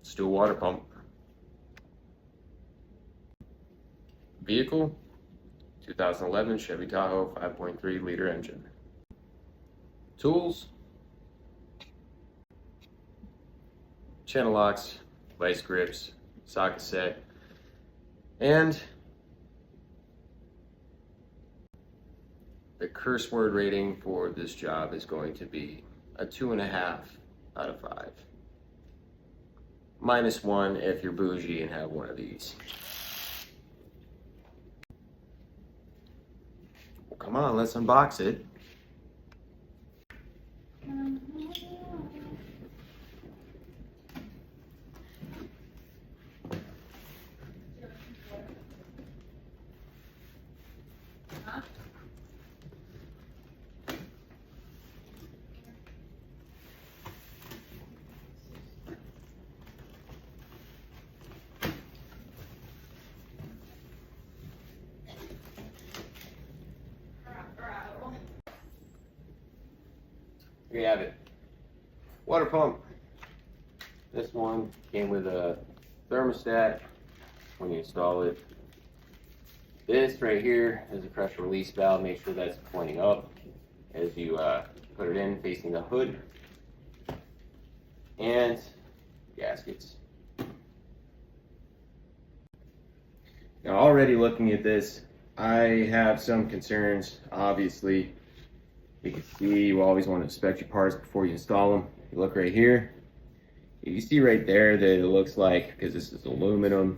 Let's do a water pump. Vehicle, 2011 Chevy Tahoe 5.3 liter engine. Tools, channel locks, vice grips, socket set, and the curse word rating for this job is going to be a 2.5 out of 5. -1 if you're bougie and have one of these. Well, come on, let's unbox it. Here you have it. Water pump. This one came with a thermostat when you install it. This right here is a pressure release valve. Make sure that's pointing up as you put it in, facing the hood. And gaskets. Now, already looking at this, I have some concerns. Obviously, you can see you always want to inspect your parts before you install them. You look right here, you can see right there that it looks like, because this is aluminum,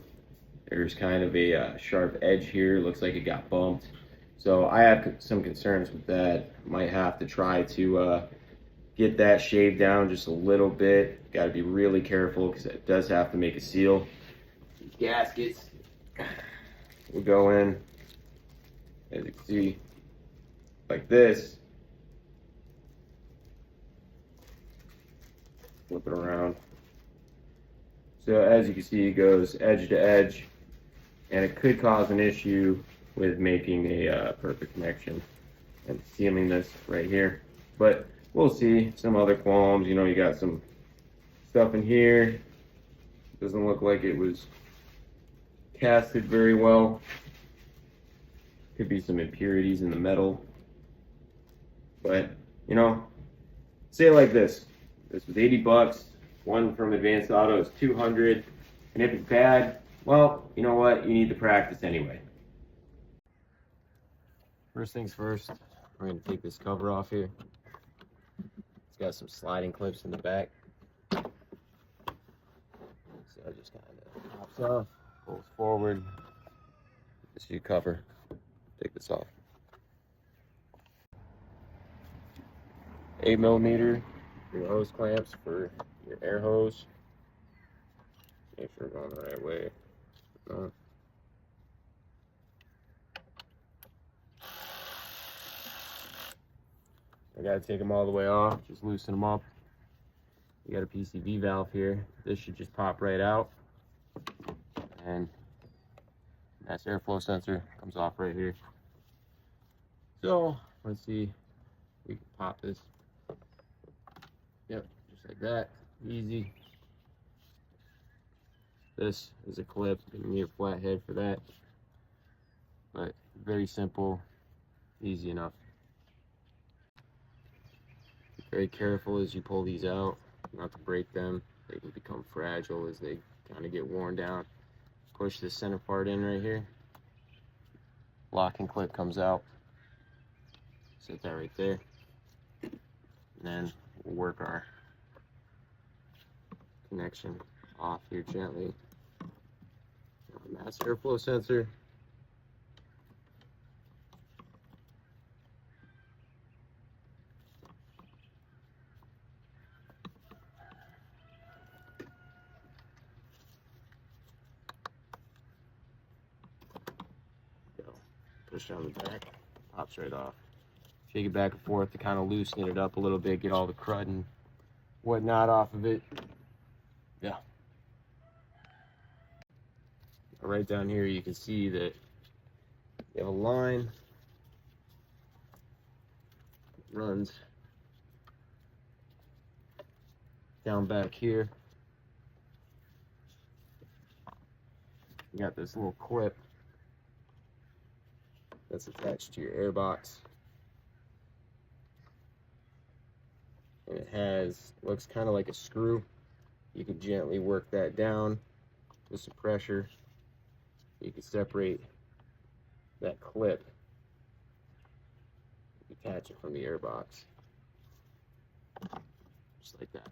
there's kind of a sharp edge here. It looks like it got bumped. So I have some concerns with that. Might have to try to get that shaved down just a little bit. Got to be really careful because it does have to make a seal. These gaskets will go in, as you can see, like this. Flip it around. So as you can see, it goes edge to edge, and it could cause an issue with making a perfect connection and sealing this right here. But we'll see. Some other qualms, you know, you got some stuff in here. Doesn't look like it was casted very well. Could be some impurities in the metal. But, you know, say it like this. This was 80 bucks. One from Advanced Auto is 200. And if it's bad, well, you know what? You need to practice anyway. First things first, we're going to take this cover off here. It's got some sliding clips in the back. So it just kind of pops off, pulls forward. This is your cover. Take this off. 8mm. Your hose clamps for your air hose. Make sure we're going the right way. No. I gotta take them all the way off, just loosen them up. You got a PCV valve here. This should just pop right out. And that's airflow sensor, comes off right here. So let's see, we can pop this. Yep, just like that, easy. This is a clip, you need a flat head for that. But very simple, easy enough. Be very careful as you pull these out, not to break them. They can become fragile as they kind of get worn down. Push this center part in right here. Locking clip comes out. Set that right there. And then we'll work our connection off here gently. Mass airflow sensor. Push on the back, pops right off. Shake it back and forth to kind of loosen it up a little bit, get all the crud and whatnot off of it. Yeah. Right down here you can see that you have a line that runs down back here. You got this little clip that's attached to your air box. And it looks kind of like a screw. You can gently work that down with some pressure. You can separate that clip, detach it from the air box. Just like that.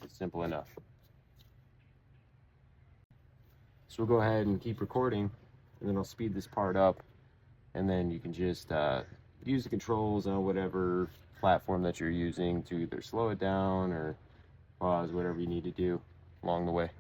It's simple enough. So we'll go ahead and keep recording, and then I'll speed this part up, and then you can just use the controls on whatever platform that you're using to either slow it down or pause, whatever you need to do along the way.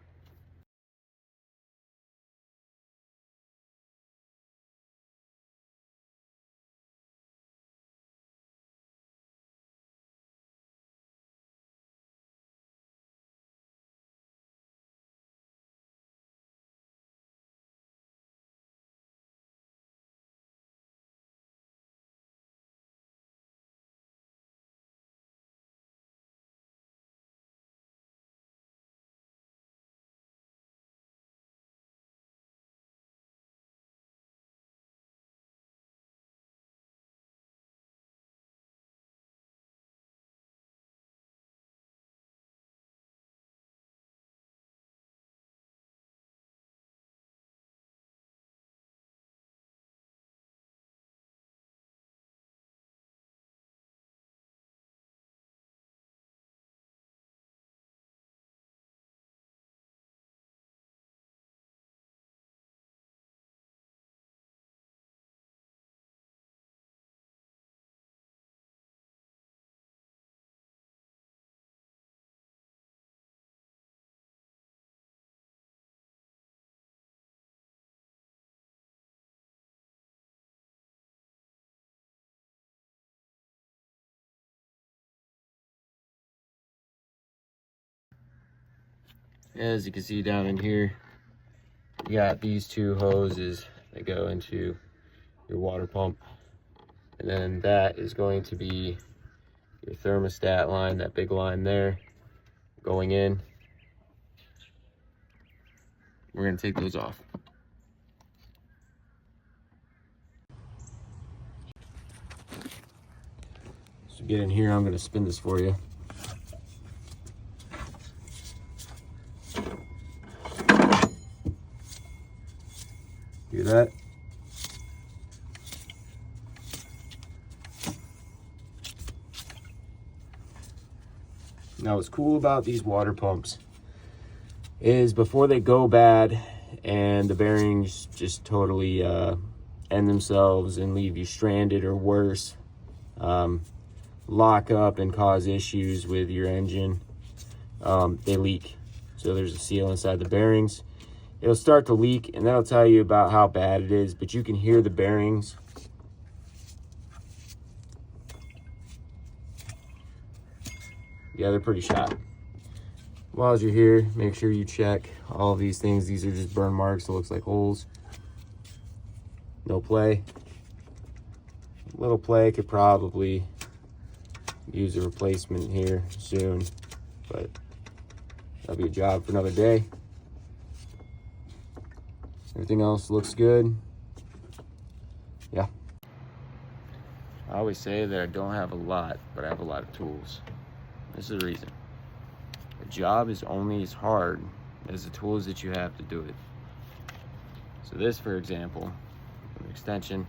As you can see down in here, you got these two hoses that go into your water pump, and then that is going to be your thermostat line, that big line there going in. We're going to take those off. So get in here, I'm going to spin this for you. Hear that? Now what's cool about these water pumps is before they go bad and the bearings just totally end themselves and leave you stranded or worse, lock up and cause issues with your engine, they leak. So there's a seal inside the bearings. It'll start to leak, and that'll tell you about how bad it is, but you can hear the bearings. Yeah, they're pretty shot. While you're here, make sure you check all of these things. These are just burn marks. It looks like holes. No play. Little play. Could probably use a replacement here soon, but that'll be a job for another day. Everything else looks good. Yeah. I always say that I don't have a lot, but I have a lot of tools. This is the reason. A job is only as hard as the tools that you have to do it. So this, for example, an extension,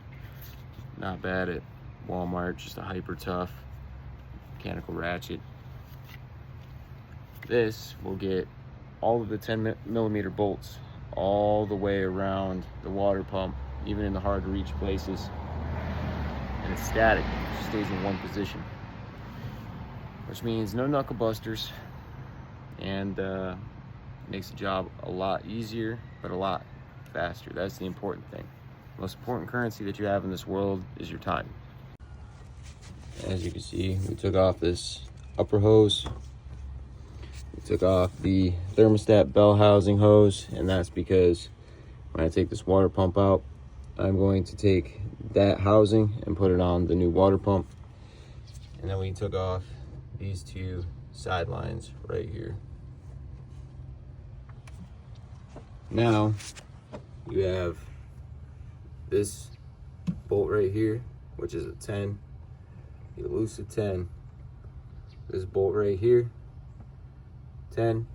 not bad at Walmart, just a hyper tough mechanical ratchet. This will get all of the 10mm bolts all the way around the water pump, even in the hard to reach places. And it's static, it just stays in one position. Which means no knuckle busters, and makes the job a lot easier, but a lot faster. That's the important thing. The most important currency that you have in this world is your time. As you can see, we took off this upper hose. We took off the thermostat bell housing hose, and that's because when I take this water pump out, I'm going to take that housing and put it on the new water pump. And then we took off these two sidelines right here. Now you have this bolt right here, which is a 10. You loose a 10. This bolt right here, 10.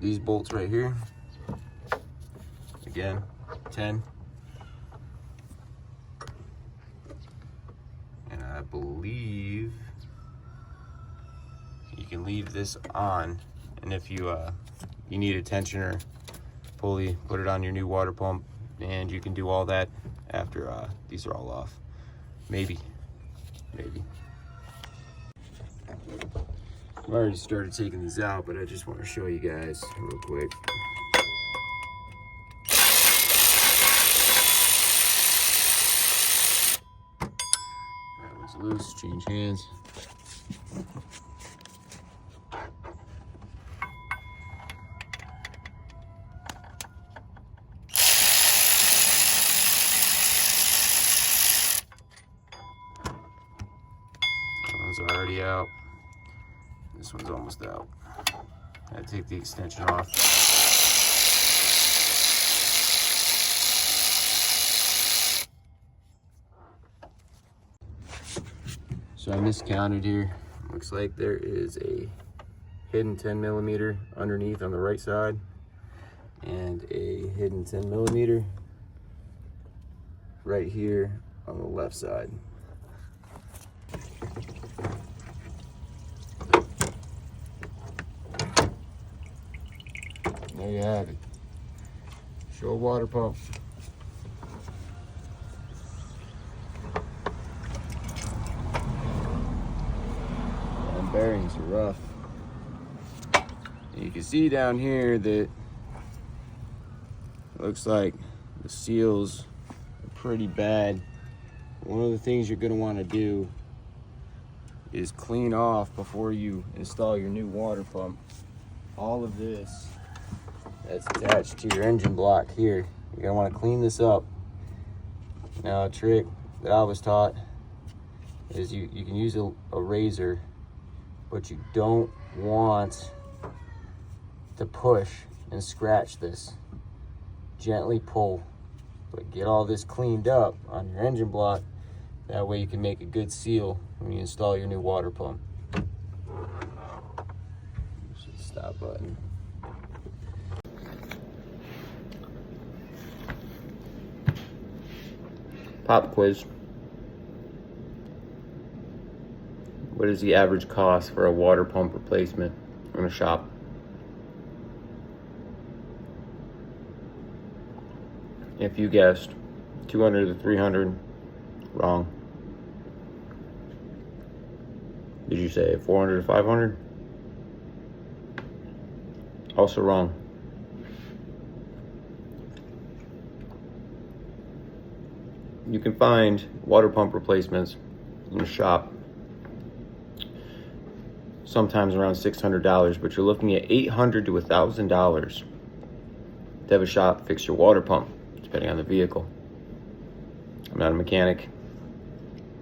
These bolts right here, again, 10. And I believe you can leave this on, and if you you need a tensioner pulley, put it on your new water pump, and you can do all that after these are all off. Maybe. I've already started taking these out, but I just want to show you guys real quick. That one's loose, change hands. That one's already out. This one's almost out. I take the extension off. So I miscounted here. Looks like there is a hidden 10mm underneath on the right side and a hidden 10mm right here on the left side. There you have it. Show water pump. And bearings are rough. And you can see down here that it looks like the seals are pretty bad. One of the things you're going to want to do is clean off before you install your new water pump all of this that's attached to your engine block here. You're gonna want to clean this up. Now, a trick that I was taught is you can use a razor, but you don't want to push and scratch this. Gently pull, but get all this cleaned up on your engine block. That way you can make a good seal when you install your new water pump. Stop button. Pop quiz. What is the average cost for a water pump replacement in a shop? If you guessed 200 to 300, wrong. Did you say 400 to 500? Also wrong. You can find water pump replacements in the shop sometimes around $600, but you're looking at $800 to $1,000 to have a shop fix your water pump, depending on the vehicle. I'm not a mechanic.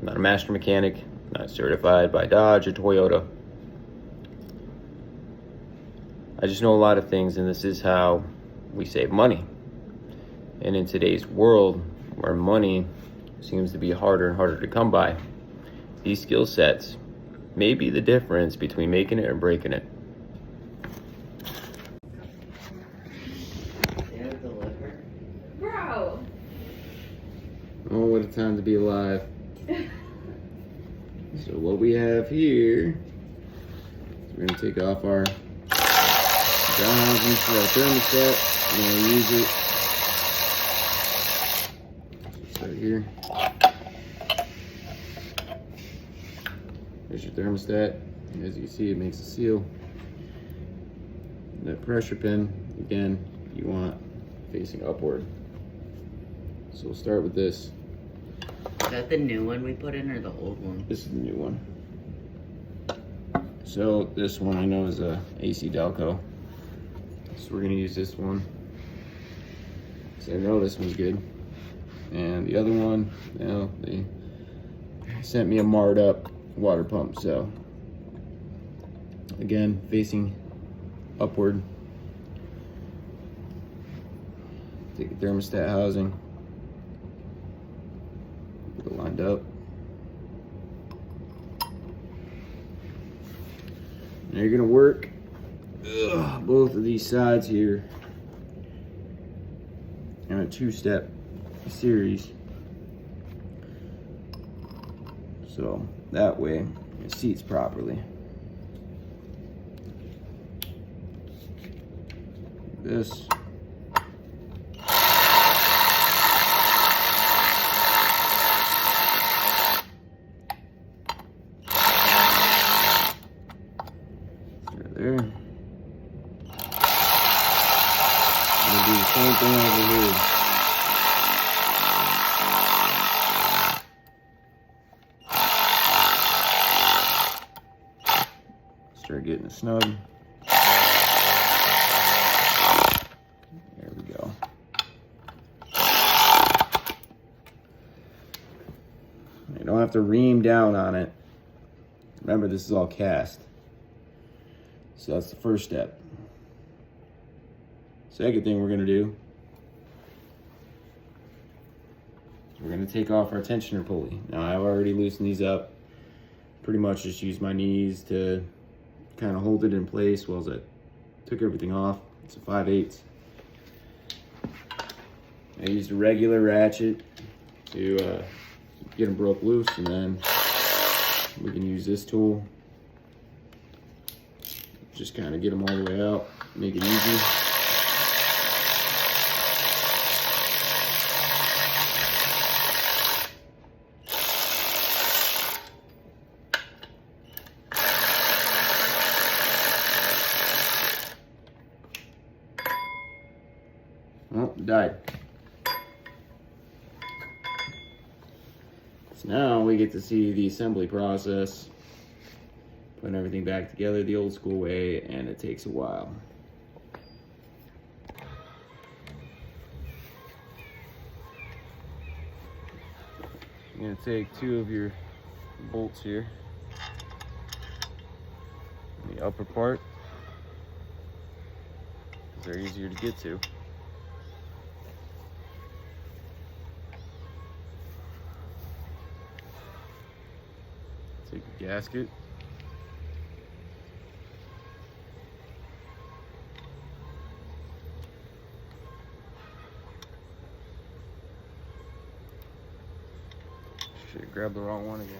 I'm not a master mechanic. I'm not certified by Dodge or Toyota. I just know a lot of things, and this is how we save money. And in today's world, where money seems to be harder and harder to come by, these skill sets may be the difference between making it and breaking it. Bro! Oh, what a time to be alive. So what we have here, we're going to take off our ground housing for our thermostat. We're going to use it. Start here. There's your thermostat. And as you can see, it makes a seal. That pressure pin, again, you want facing upward. So we'll start with this. Is that the new one we put in or the old one? This is the new one. So this one I know is a AC Delco. So we're gonna use this one. So I know this one's good. And the other one, you know, they sent me a marred up water pump. So again, facing upward. Take a thermostat housing, get it lined up. Now you're gonna work both of these sides here in a two-step series, so that way it seats properly. This. There. I'm gonna do the same thing over here. Start getting it snug. There we go. You don't have to ream down on it. Remember, this is all cast. So that's the first step. Second thing we're gonna do, we're gonna take off our tensioner pulley. Now I've already loosened these up. Pretty much just used my knees to kind of hold it in place while I took everything off. It's a 5/8. I used a regular ratchet to get them broke loose, and then we can use this tool. Just kind of get them all the way out, make it easy. Oh, it died. So now we get to see the assembly process. Putting everything back together the old school way, and it takes a while. You're gonna take two of your bolts here, in the upper part, because they're easier to get to. Take your gasket. Shit, grab the wrong one again.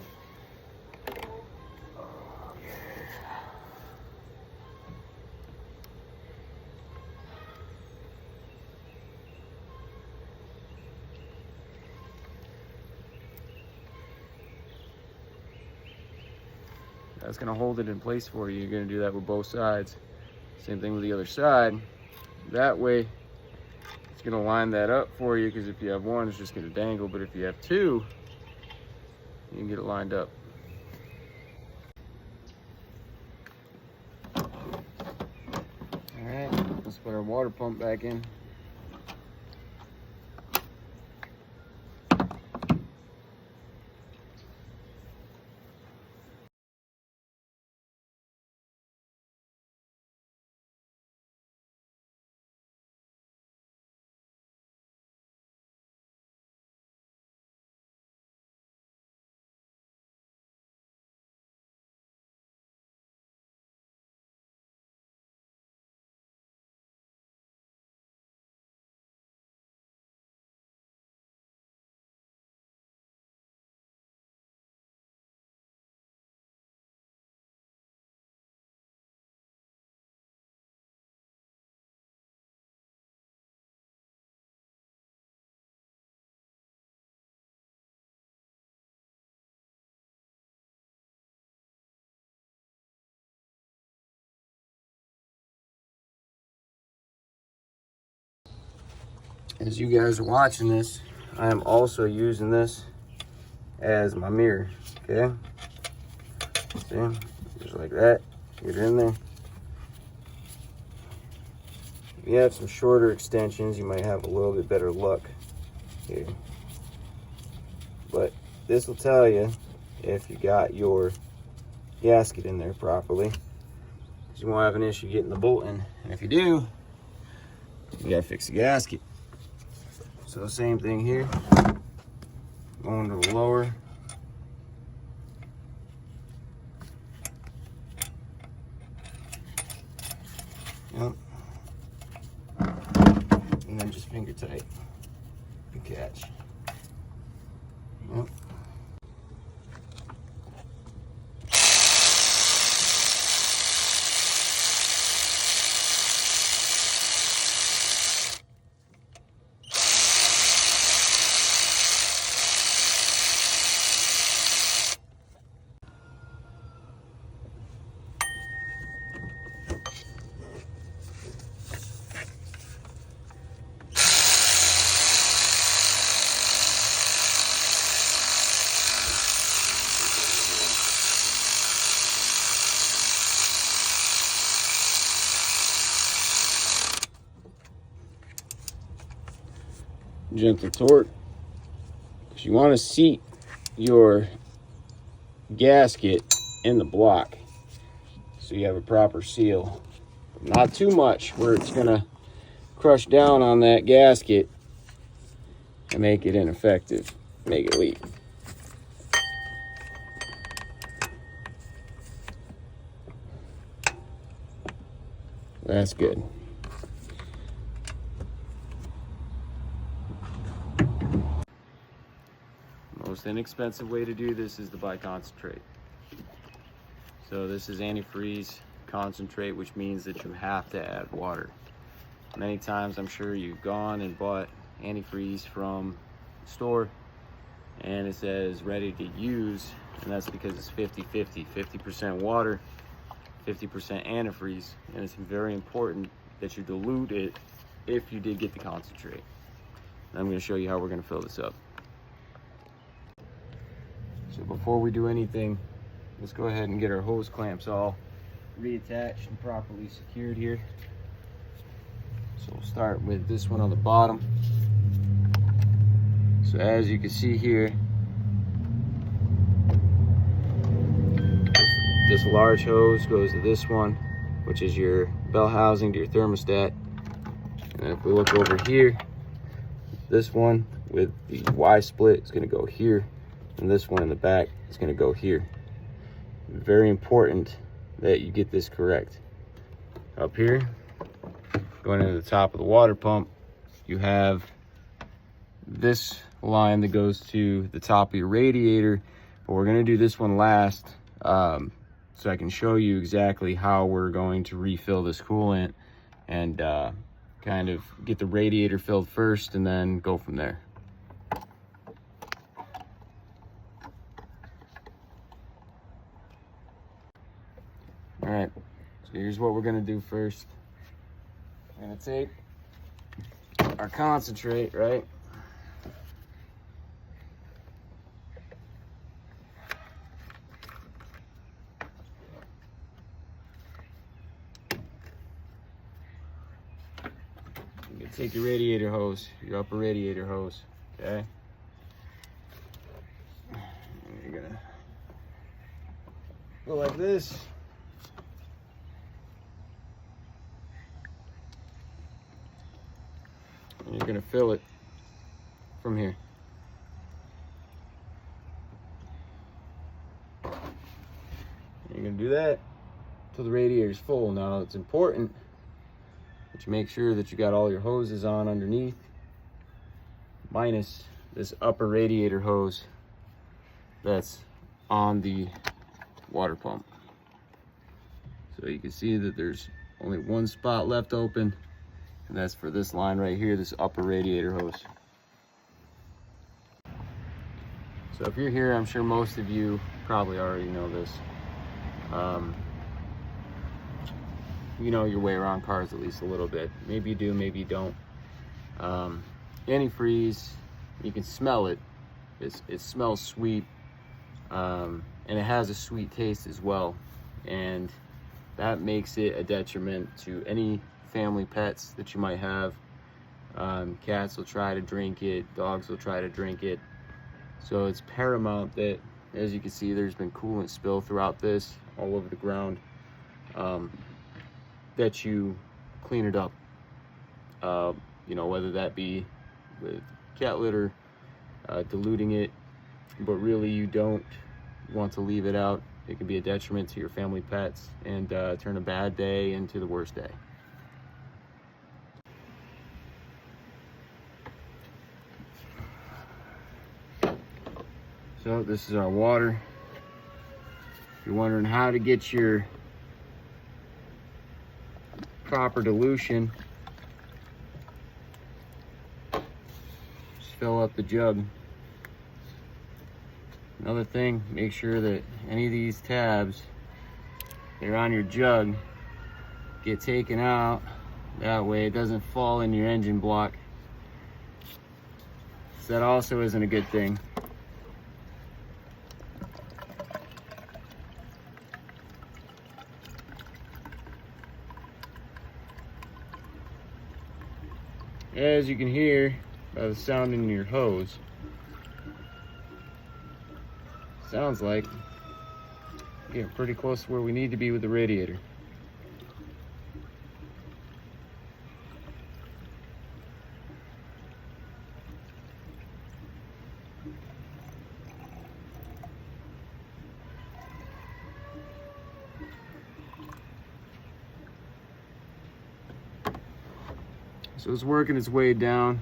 That's gonna hold it in place for you. You're gonna do that with both sides. Same thing with the other side. That way, it's gonna line that up for you, because if you have one, it's just gonna dangle, but if you have two, you can get it lined up. All right, let's put our water pump back in. As you guys are watching this, I am also using this as my mirror, okay? See, just like that, get it in there. If you have some shorter extensions, you might have a little bit better luck here. But this will tell you if you got your gasket in there properly. you won't have an issue getting the bolt in. And if you do, you gotta fix the gasket. So same thing here, going to the lower. Yep. And then just finger tight and catch. Yep. Gentle torque, because you want to seat your gasket in the block so you have a proper seal. Not too much where it's gonna crush down on that gasket and make it ineffective, make it leak. That's good. Most inexpensive way to do this is to buy concentrate. So this is antifreeze concentrate, which means that you have to add water. Many times I'm sure you've gone and bought antifreeze from the store and it says ready to use, and that's because it's 50-50, 50% water, 50% antifreeze, and it's very important that you dilute it if you did get the concentrate. And I'm going to show you how we're going to fill this up. So before we do anything, let's go ahead and get our hose clamps all reattached and properly secured here. So we'll start with this one on the bottom. So as you can see here, this large hose goes to this one, which is your bell housing to your thermostat. And if we look over here, this one with the Y split is going to go here, and this one in the back is going to go here. Very important that you get this correct. Up here, going into the top of the water pump, you have this line that goes to the top of your radiator, but we're going to do this one last so I can show you exactly how we're going to refill this coolant and kind of get the radiator filled first and then go from there. All right, so here's what we're gonna do first. We're gonna take our concentrate, right? You're gonna take your radiator hose, your upper radiator hose, okay? And you're gonna go like this. And you're gonna fill it from here. And you're gonna do that till the radiator is full. Now it's important that you make sure that you got all your hoses on underneath, minus this upper radiator hose that's on the water pump. So you can see that there's only one spot left open, and that's for this line right here, this upper radiator hose. So if you're here, I'm sure most of you probably already know this. You know your way around cars at least a little bit. Maybe you do, maybe you don't. Antifreeze, you can smell it. It smells sweet, and it has a sweet taste as well. And that makes it a detriment to any family pets that you might have. Cats will try to drink it, dogs will try to drink it. So it's paramount that, as you can see, there's been coolant spill throughout this, all over the ground. that you clean it up. You know, whether that be with cat litter, diluting it, but really you don't want to leave it out. It can be a detriment to your family pets and turn a bad day into the worst day. So this is our water. If you're wondering how to get your proper dilution, just fill up the jug. Another thing, make sure that any of these tabs that are on your jug get taken out. That way it doesn't fall in your engine block. So that also isn't a good thing. As you can hear by the sound in your hose, sounds like we're getting pretty close to where we need to be with the radiator. So it's working its way down.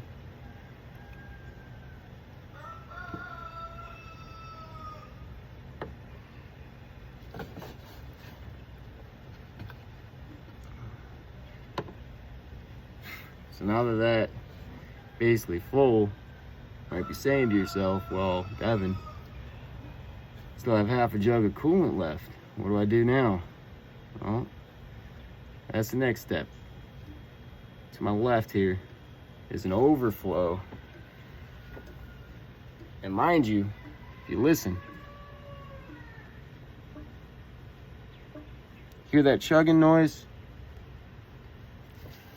So now that that's basically full, you might be saying to yourself, well, Devin, still have half a jug of coolant left. What do I do now? Well, that's the next step. To my left here is an overflow. And mind you, if you listen, hear that chugging noise?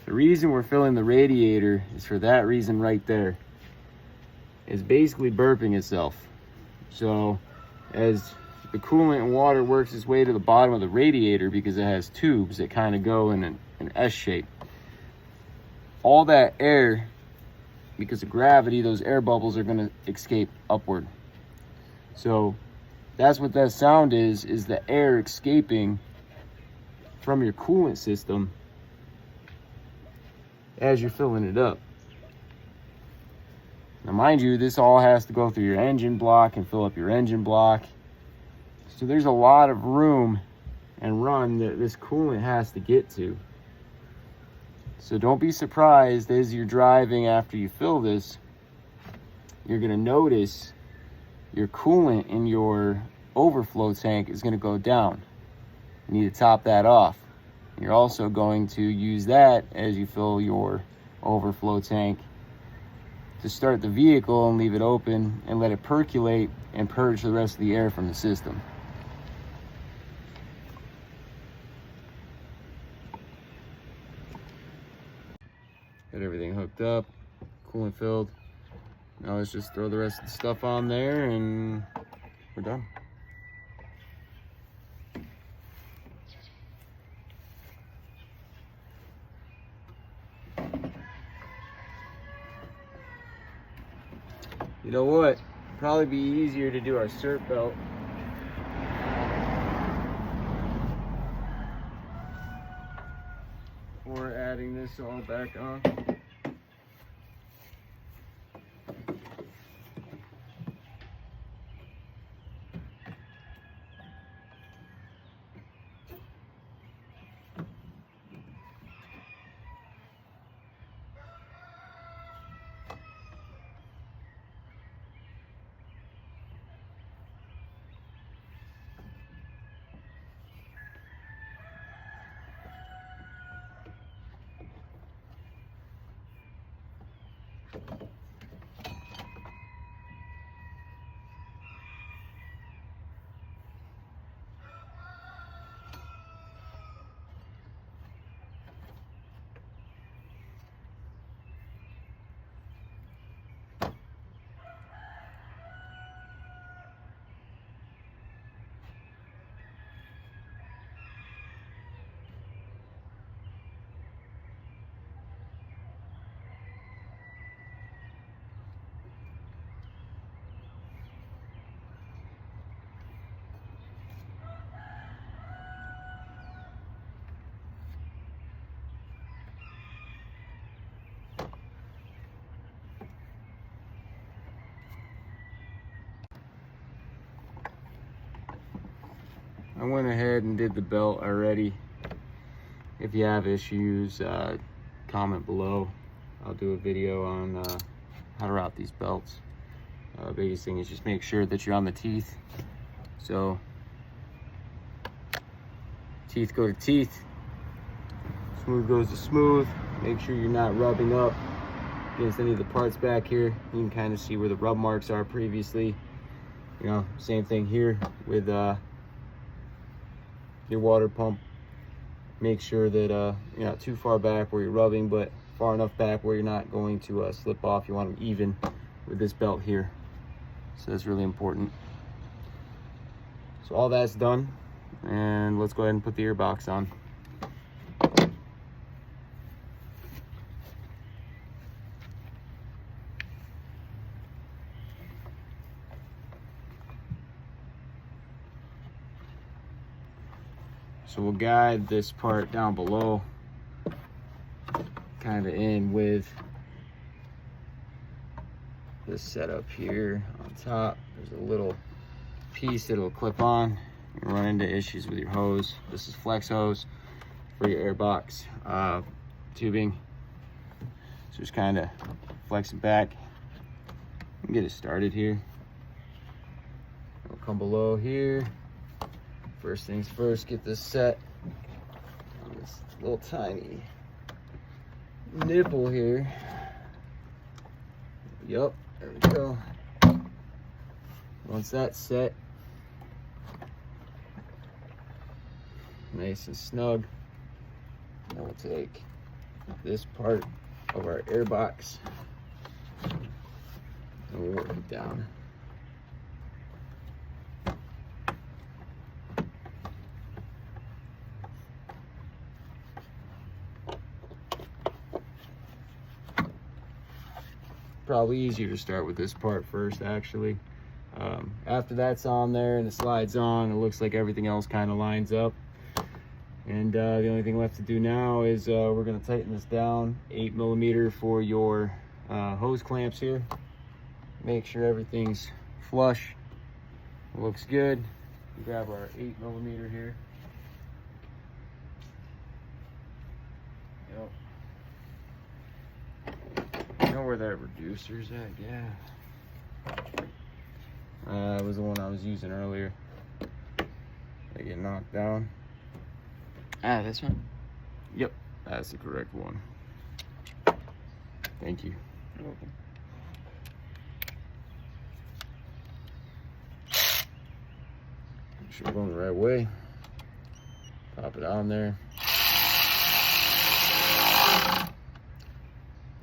The reason we're filling the radiator is for that reason right there. It's basically burping itself. So as the coolant and water works its way to the bottom of the radiator, because it has tubes that kind of go in an S shape, all that air, because of gravity, those air bubbles are going to escape upward. So that's what that sound is the air escaping from your coolant system as you're filling it up. Now mind you, this all has to go through your engine block and fill up your engine block. So there's a lot of room and run that this coolant has to get to. So don't be surprised as you're driving after you fill this, you're gonna notice your coolant in your overflow tank is gonna go down. You need to top that off. You're also going to use that as you fill your overflow tank to start the vehicle and leave it open and let it percolate and purge the rest of the air from the system. Got everything hooked up, coolant filled. Now let's just throw the rest of the stuff on there and we're done. You know what? Probably be easier to do our cert belt. Or adding this all back on. I went ahead and did the belt already. If you have issues, comment below. I'll do a video on how to route these belts. Biggest thing is just make sure that you're on the teeth. So teeth go to teeth, smooth goes to smooth. Make sure you're not rubbing up against any of the parts back here. You can kind of see where the rub marks are previously. You know, same thing here with your water pump. Make sure that you're not too far back where you're rubbing, but far enough back where you're not going to slip off. You want them even with this belt here. So that's really important. So all that's done, and let's go ahead and put the ear box on. So we'll guide this part down below, kind of in with this setup here on top. There's a little piece that'll clip on. You run into issues with your hose. This is flex hose for your air box tubing. So just kind of flex it back and get it started here. We'll come below here. First things first, get this set on this little tiny nipple here. Yup, there we go. Once that's set, nice and snug, then we'll take this part of our air box and we'll work it down. Probably easier to start with this part first, actually. After that's on there and the slide's on, it looks like everything else kind of lines up. And the only thing left to do now is we're going to tighten this down. 8mm for your hose clamps here. Make sure everything's flush. It looks good. Grab our 8mm here. Yep. I know where that reducer's at, yeah. It was the one I was using earlier. They get knocked down. Ah, this one? Yep, that's the correct one. Thank you. You're welcome. Make sure we're going the right way. Pop it on there.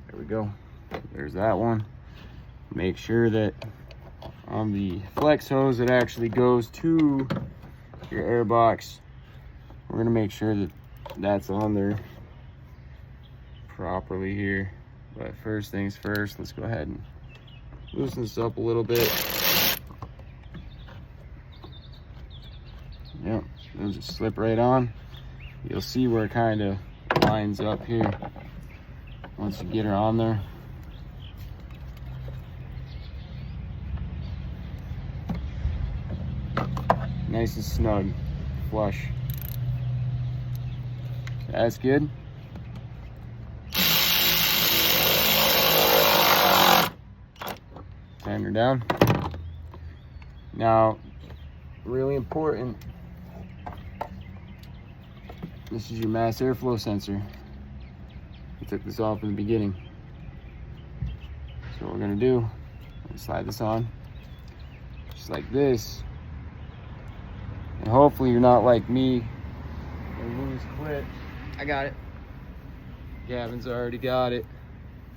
There we go. There's that one. Make sure that on the flex hose that actually goes to your air box, we're gonna make sure that that's on there properly here. But first things first, let's go ahead and loosen this up a little bit. Yep, it'll just slip right on. You'll see where it kind of lines up here once you get her on there. Nice and snug, flush. That's good. Tighten her down. Now, really important, this is your mass airflow sensor. I took this off in the beginning. So what we're gonna do, slide this on, just like this. And hopefully you're not like me and lose clips. I got it. Gavin's already got it.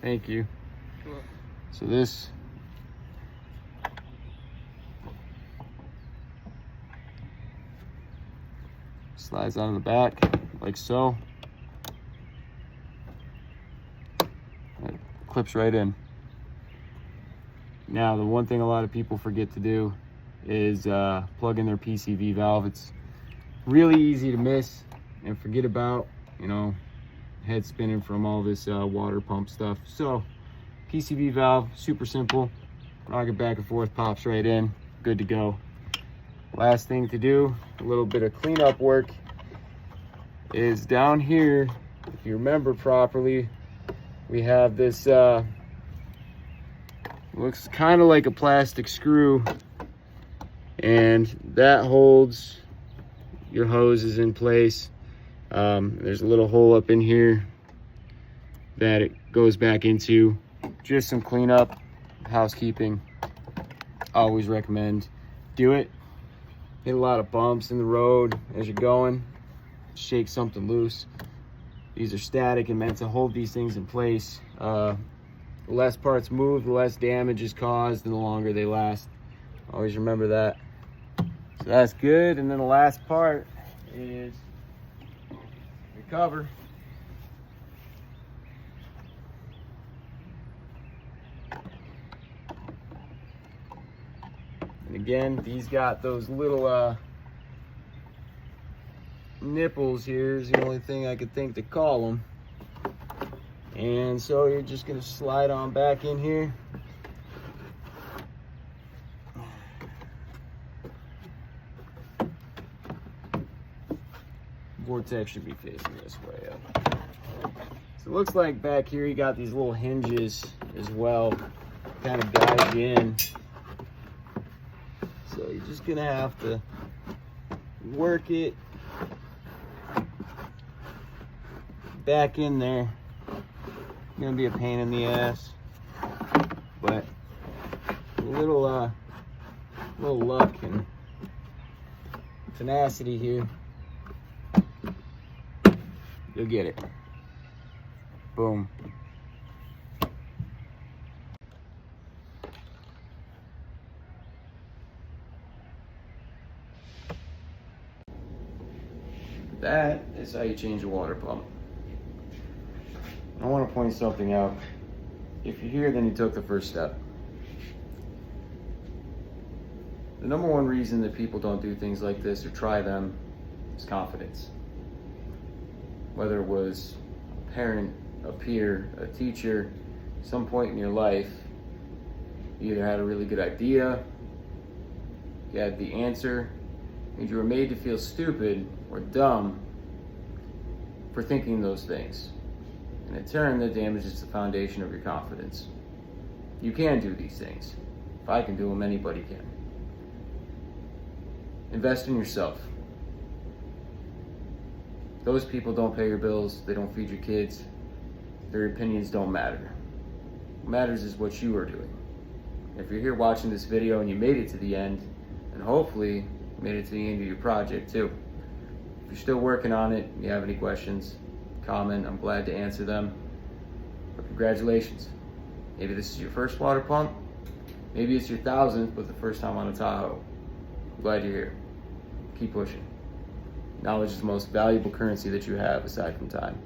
Thank you. Cool. So this slides onto the back like so. It clips right in. Now the one thing a lot of people forget to do is plug in their PCV valve. It's really easy to miss and forget about, you know, head spinning from all this water pump stuff. So PCV valve, super simple. Rock it back and forth, pops right in, good to go. Last thing to do, a little bit of cleanup work, is down here, if you remember properly, we have this, looks kind of like a plastic screw, and that holds your hoses in place. There's a little hole up in here that it goes back into. Just some cleanup, housekeeping. Always recommend do it. Hit a lot of bumps in the road as you're going. Shake something loose. These are static and meant to hold these things in place. The less parts move, the less damage is caused, and the longer they last. Always remember that. So that's good. And then the last part is your cover. And again, these got those little nipples here is the only thing I could think to call them. And so you're just gonna slide on back in here. Vortex should be facing this way up. So it looks like back here you got these little hinges as well, kind of guide you in. So you're just gonna have to work it back in there. It's gonna be a pain in the ass, but a little luck and tenacity here, you'll get it. Boom. That is how you change a water pump. I want to point something out. If you're here, then you took the first step. The number one reason that people don't do things like this or try them is confidence. Whether it was a parent, a peer, a teacher, some point in your life, you either had a really good idea, you had the answer, and you were made to feel stupid or dumb for thinking those things. And in turn, that damages the foundation of your confidence. You can do these things. If I can do them, anybody can. Invest in yourself. Those people don't pay your bills, they don't feed your kids, their opinions don't matter. What matters is what you are doing. If you're here watching this video and you made it to the end, and hopefully you made it to the end of your project too. If you're still working on it, and you have any questions, comment, I'm glad to answer them. But congratulations. Maybe this is your first water pump, maybe it's your 1000th, but the first time on a Tahoe. I'm glad you're here. Keep pushing. Knowledge is the most valuable currency that you have aside from time.